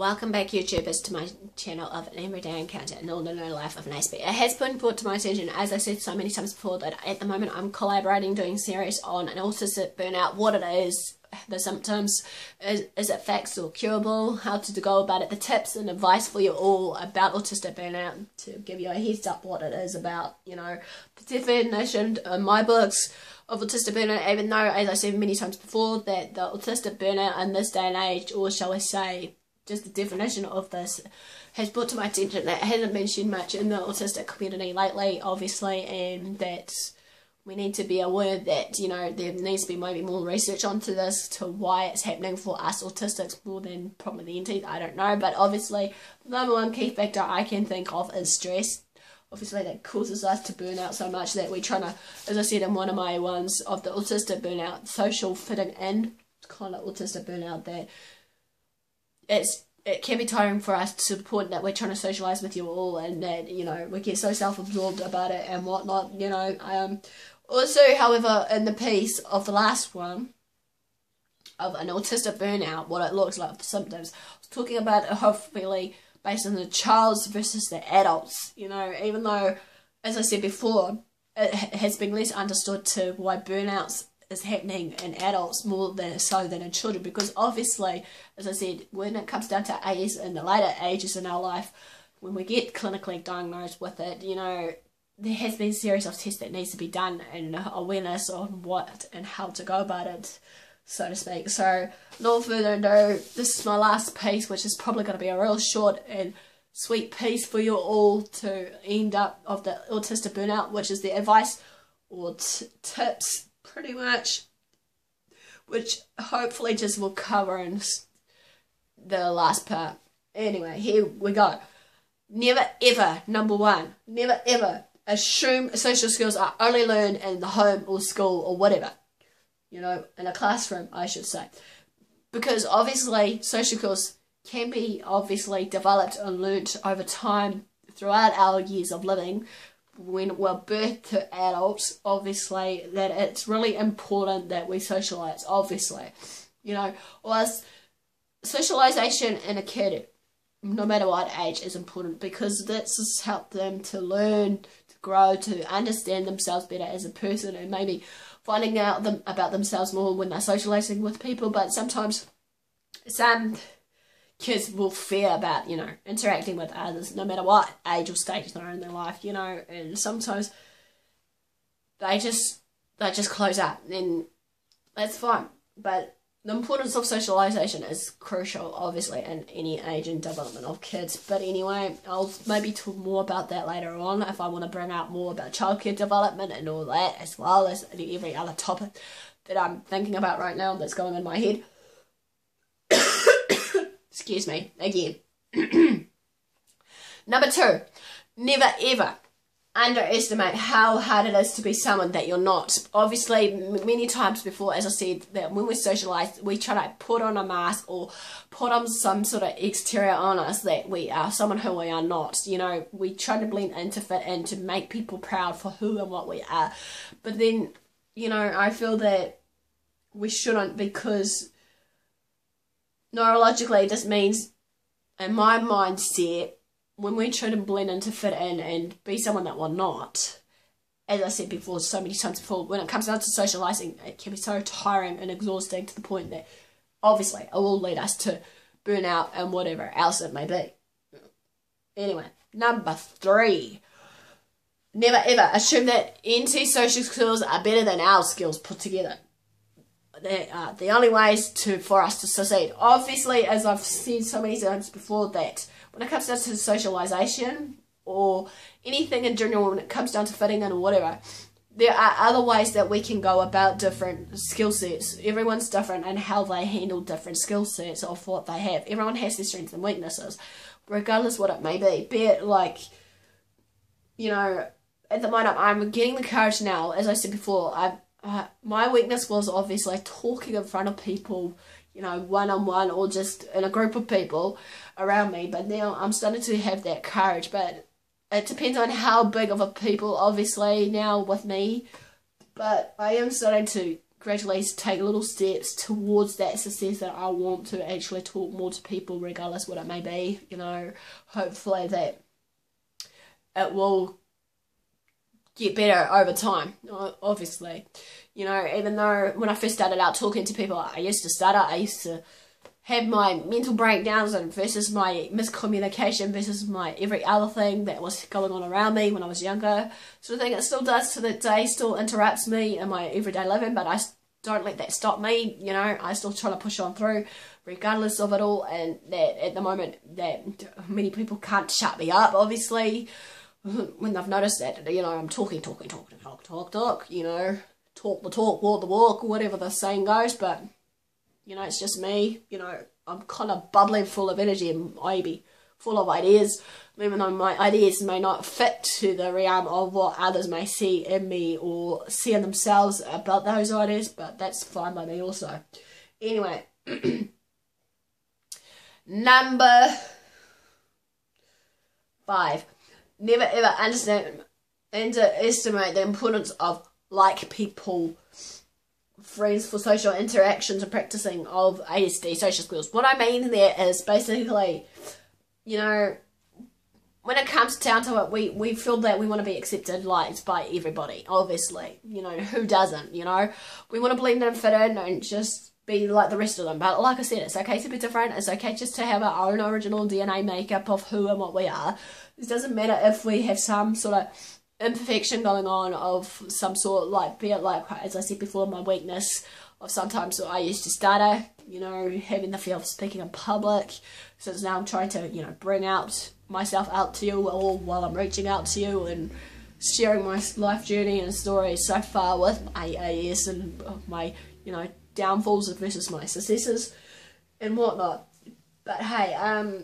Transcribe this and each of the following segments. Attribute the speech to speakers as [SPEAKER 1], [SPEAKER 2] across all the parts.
[SPEAKER 1] Welcome back, YouTubers, to my channel of an everyday encounter in the ordinary life of an ASB. It has been brought to my attention, as I said so many times before, that at the moment I'm collaborating, doing series on an autistic burnout, what it is, the symptoms, is it facts or curable, how to go about it, the tips and advice for you all about autistic burnout, to give you a heads up what it is about, you know, the definition in my books of autistic burnout, even though, as I said many times before, that the autistic burnout in this day and age, or shall I say, just the definition of this, has brought to my attention that hasn't been shared much in the autistic community lately, obviously, and that we need to be aware that, you know, there needs to be maybe more research onto this, to why it's happening for us autistics more than probably the NTs, I don't know, but obviously the number one key factor I can think of is stress. Obviously that causes us to burn out so much that we're trying to, as I said in one of my ones of the autistic burnout, social fitting in, kind of autistic burnout, that it can be tiring for us to the point that we're trying to socialise with you all, and that, you know, we get so self-absorbed about it and whatnot, you know. Also, however, in the piece of the last one, of an autistic burnout, what it looks like, the symptoms, I was talking about it hopefully based on the child's versus the adults, you know, even though, as I said before, it has been less understood to why burnouts is happening in adults more than so than in children, because obviously, as I said, when it comes down to age in the later ages in our life, when we get clinically diagnosed with it, you know, there has been a series of tests that needs to be done, and awareness on what and how to go about it, so to speak. So, no further ado, this is my last piece, which is probably going to be a real short and sweet piece for you all to end up of the autistic burnout, which is the advice or tips, pretty much, which hopefully just will cover in the last part. Anyway, here we go. Never ever, number one, never ever assume social skills are only learned in the home or school or whatever. You know, in a classroom, I should say. Because obviously, social skills can be obviously developed and learnt over time throughout our years of living. When we're birthed to adults, obviously, that it's really important that we socialise, obviously. You know, whilst socialisation in a kid, no matter what age, is important, because this has helped them to learn, to grow, to understand themselves better as a person, and maybe finding out about themselves more when they're socialising with people. But sometimes some kids will fear about, you know, interacting with others, no matter what age or stage they're in their life, you know, and sometimes they just close up, and that's fine. But the importance of socialisation is crucial, obviously, in any age and development of kids. But anyway, I'll maybe talk more about that later on if I want to bring out more about childcare development and all that, as well as every other topic that I'm thinking about right now that's going in my head. Excuse me, again. Number two, never ever underestimate how hard it is to be someone that you're not. Obviously, many times before, as I said, that when we socialise, we try to put on a mask or put on some sort of exterior on us that we are someone who we are not. You know, we try to blend in, to fit in, to make people proud for who and what we are. But then, you know, I feel that we shouldn't, because neurologically this means, in my mindset, when we try to blend in, to fit in and be someone that we're not, as I said before so many times before, when it comes down to socialising, it can be so tiring and exhausting to the point that obviously it will lead us to burnout and whatever else it may be. Anyway, number three, never ever assume that NT social skills are better than our skills put together. They are the only ways for us to succeed. Obviously, as I've said so many times before, that when it comes down to socialisation or anything in general, when it comes down to fitting in or whatever, there are other ways that we can go about different skill sets. Everyone's different in how they handle different skill sets of what they have. Everyone has their strengths and weaknesses, regardless what it may be. Be it like, you know, at the moment I'm getting the courage now, as I said before, my weakness was obviously talking in front of people, you know, one-on-one or just in a group of people around me. But now I'm starting to have that courage. But it depends on how big of a people, obviously, now with me. But I am starting to gradually take little steps towards that success that I want to actually talk more to people, regardless what it may be. You know, hopefully that it will get better over time, obviously. You know, even though when I first started out talking to people, I used to stutter, I used to have my mental breakdowns and versus my miscommunication versus my every other thing that was going on around me when I was younger. Sort of thing. It still does to the day, still interrupts me in my everyday living, but I don't let that stop me. You know, I still try to push on through regardless of it all, and that at the moment that many people can't shut me up, obviously, when they've noticed that, you know, I'm talk, you know, talk the talk, walk the walk, whatever the saying goes, but you know, it's just me. You know, I'm kind of bubbling full of energy and maybe full of ideas, even though my ideas may not fit to the realm of what others may see in me or see in themselves about those ideas, but that's fine by me also. Anyway, number 5. Never ever underestimate the importance of like people, friends for social interactions and practicing of ASD social skills. What I mean there is basically, you know, when it comes down to it, we feel that we want to be accepted, liked by everybody, obviously. You know, who doesn't, you know? We want to blend in and fit in and just be like the rest of them. But like I said, it's okay to be different. It's okay just to have our own original DNA makeup of who and what we are. It doesn't matter if we have some sort of imperfection going on of some sort, like, be it like, as I said before, my weakness of sometimes I used to stutter, you know, having the fear of speaking in public. So now I'm trying to, you know, bring out myself out to you all while I'm reaching out to you and sharing my life journey and stories so far with my AS and my, you know, downfalls versus my successes and whatnot. But hey,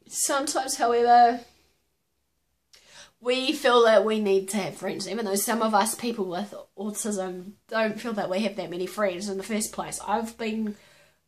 [SPEAKER 1] sometimes, however, we feel that we need to have friends, even though some of us people with autism don't feel that we have that many friends in the first place. I've been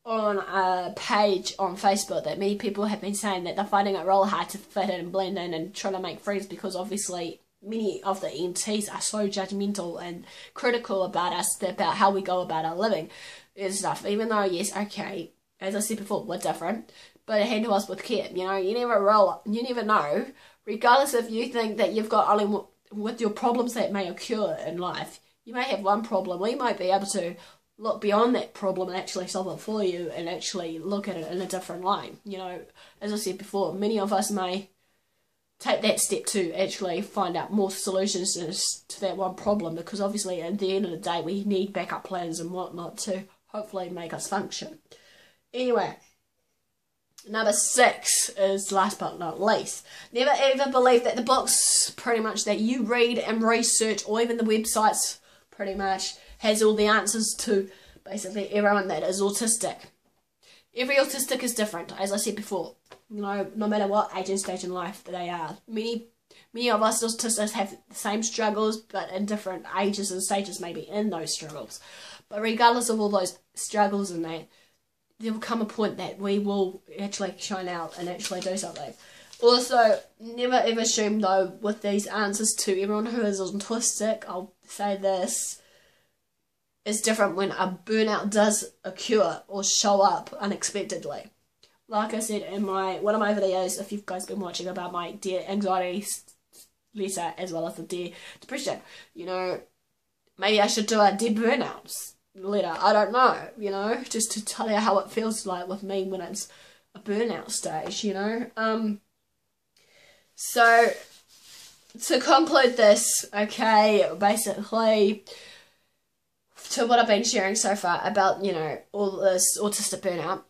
[SPEAKER 1] on a page on Facebook that many people have been saying that they're finding it real hard to fit in and blend in and trying to make friends because obviously many of the ENTs are so judgmental and critical about us, about how we go about our living and stuff. Even though, yes, okay, as I said before, we're different, but handle us with care. You know, you never know. Regardless if you think that you've got only with your problems that may occur in life, you may have one problem. We might be able to look beyond that problem and actually solve it for you and actually look at it in a different light. You know, as I said before, many of us may take that step to actually find out more solutions to that one problem, because obviously at the end of the day we need backup plans and whatnot to hopefully make us function. Anyway, number 6 is last but not least. Never ever believe that the books pretty much that you read and research, or even the websites pretty much, has all the answers to basically everyone that is autistic. Every autistic is different, as I said before. You know, no matter what age and stage in life they are. Many of us autistics have the same struggles, but in different ages and stages maybe in those struggles. But regardless of all those struggles and that, there will come a point that we will actually shine out and actually do something. Also, never ever assume though with these answers to everyone who is autistic, I'll say this, it's different when a burnout does occur or show up unexpectedly. Like I said in one of my videos, if you've guys been watching, about my Dear Anxiety letter as well as the Dear Depression, you know, maybe I should do a Dear Burnouts letter. I don't know, you know, just to tell you how it feels like with me when it's a burnout stage, you know. So to conclude this, okay, basically, to what I've been sharing so far about, you know, all this autistic burnout,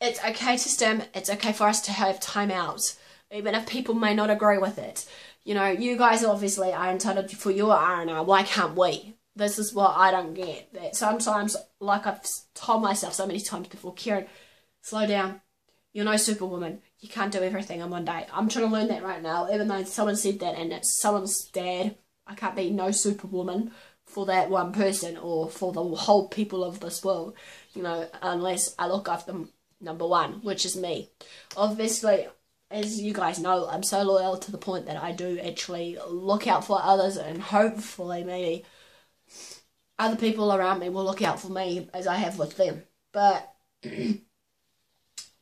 [SPEAKER 1] it's okay to stim, it's okay for us to have time out, even if people may not agree with it. You know, you guys obviously are entitled for your R&R, why can't we? This is what I don't get. That sometimes, like I've told myself so many times before, Kieran, slow down. You're no superwoman. You can't do everything in one day. I'm trying to learn that right now, even though someone said that and it's someone's dad. I can't be no superwoman for that one person or for the whole people of this world, you know, unless I look after them. Number 1, which is me. Obviously, as you guys know, I'm so loyal to the point that I do actually look out for others and hopefully maybe other people around me will look out for me as I have with them. But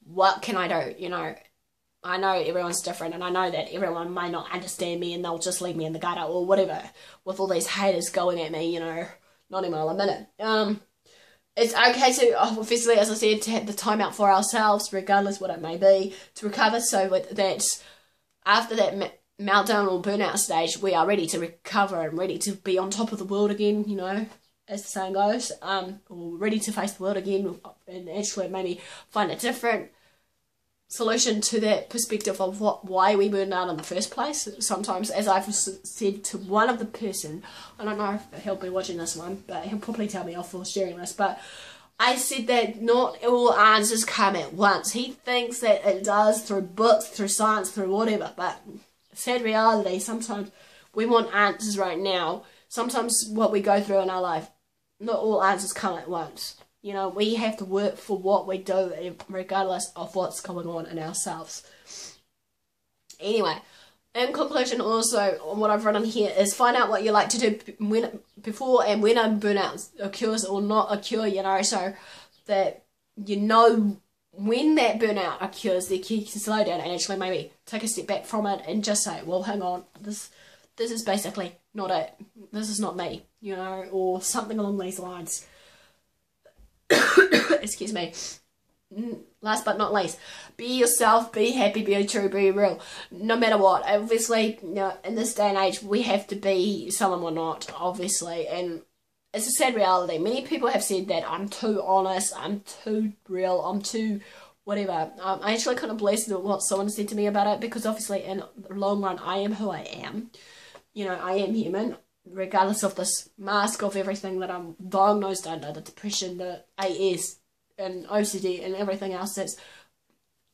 [SPEAKER 1] what can I do? You know, I know everyone's different, and I know that everyone may not understand me and they'll just leave me in the gutter or whatever, with all these haters going at me, you know, 90 mile a minute. It's okay to, obviously, as I said, to have the time out for ourselves, regardless what it may be, to recover, so that after that meltdown or burnout stage, we are ready to recover and ready to be on top of the world again, you know, as the saying goes, or ready to face the world again, and actually maybe find a different solution to that perspective of why we burned out in the first place. Sometimes, as I've said to one of the person, I don't know if he'll be watching this one, but he'll probably tell me off for sharing this, but I said that not all answers come at once. He thinks that it does through books, through science, through whatever, but sad reality, sometimes we want answers right now. Sometimes what we go through in our life, not all answers come at once. You know, we have to work for what we do, regardless of what's going on in ourselves. Anyway, in conclusion, also, what I've written here is find out what you like to do before and when a burnout occurs or not occur, you know, so that you know when that burnout occurs, that you can slow down and actually maybe take a step back from it and just say, well, hang on, this is basically not it. This is not me, you know, or something along these lines. Excuse me. Last but not least, be yourself, be happy, be true, be real. No matter what, obviously, you know, in this day and age, we have to be someone we're not, obviously, and it's a sad reality. Many people have said that I'm too honest, I'm too real, I'm too whatever. I actually kind of blessed with what someone said to me about it, because obviously in the long run, I am who I am. You know, I am human, regardless of this mask of everything that I'm diagnosed under, the depression, the AS, and OCD, and everything else that's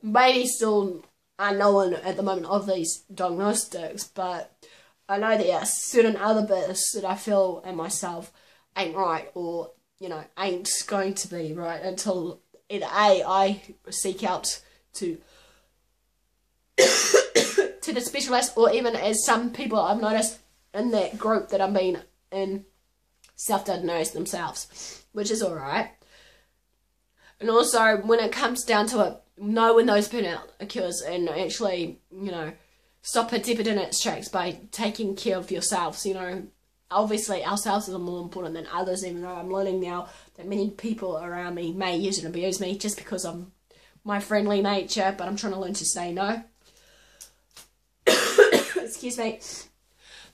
[SPEAKER 1] maybe still unknown at the moment of these diagnostics, but I know there are certain other bits that I feel in myself ain't right, or, you know, ain't going to be right until either A, I seek out to to the specialist, or even as some people I've noticed in that group that I've been in self-diagnose themselves, which is alright. And also, when it comes down to it, know when those burnout occurs and actually, you know, stop it, dip it in its tracks by taking care of yourselves, you know. Obviously, ourselves are more important than others, even though I'm learning now that many people around me may use and abuse me just because of my friendly nature, but I'm trying to learn to say no. Excuse me.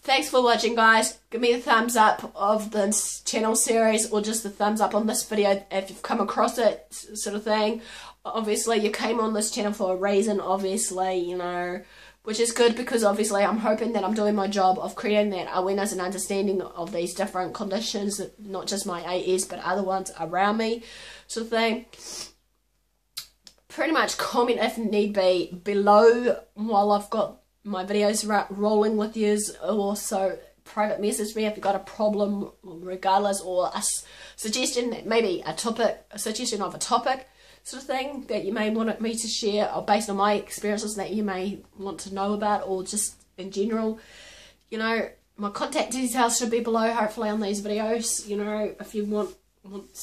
[SPEAKER 1] Thanks for watching, guys. Give me a thumbs up of this channel series, or just a thumbs up on this video if you've come across it, sort of thing. Obviously, you came on this channel for a reason, obviously, you know, which is good, because obviously I'm hoping that I'm doing my job of creating that awareness and understanding of these different conditions, not just my AS, but other ones around me, sort of thing. Pretty much comment if need be below while I've got my videos rolling with yous. Also private message me if you've got a problem regardless, or a suggestion, maybe a suggestion of a topic sort of thing that you may want me to share, or based on my experiences that you may want to know about, or just in general. You know, my contact details should be below hopefully on these videos, you know, if you want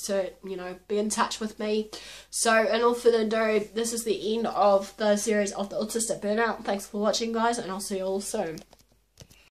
[SPEAKER 1] to, you know, be in touch with me. So, in all further ado, this is the end of the series of the Autistic Burnout. Thanks for watching, guys, and I'll see you all soon.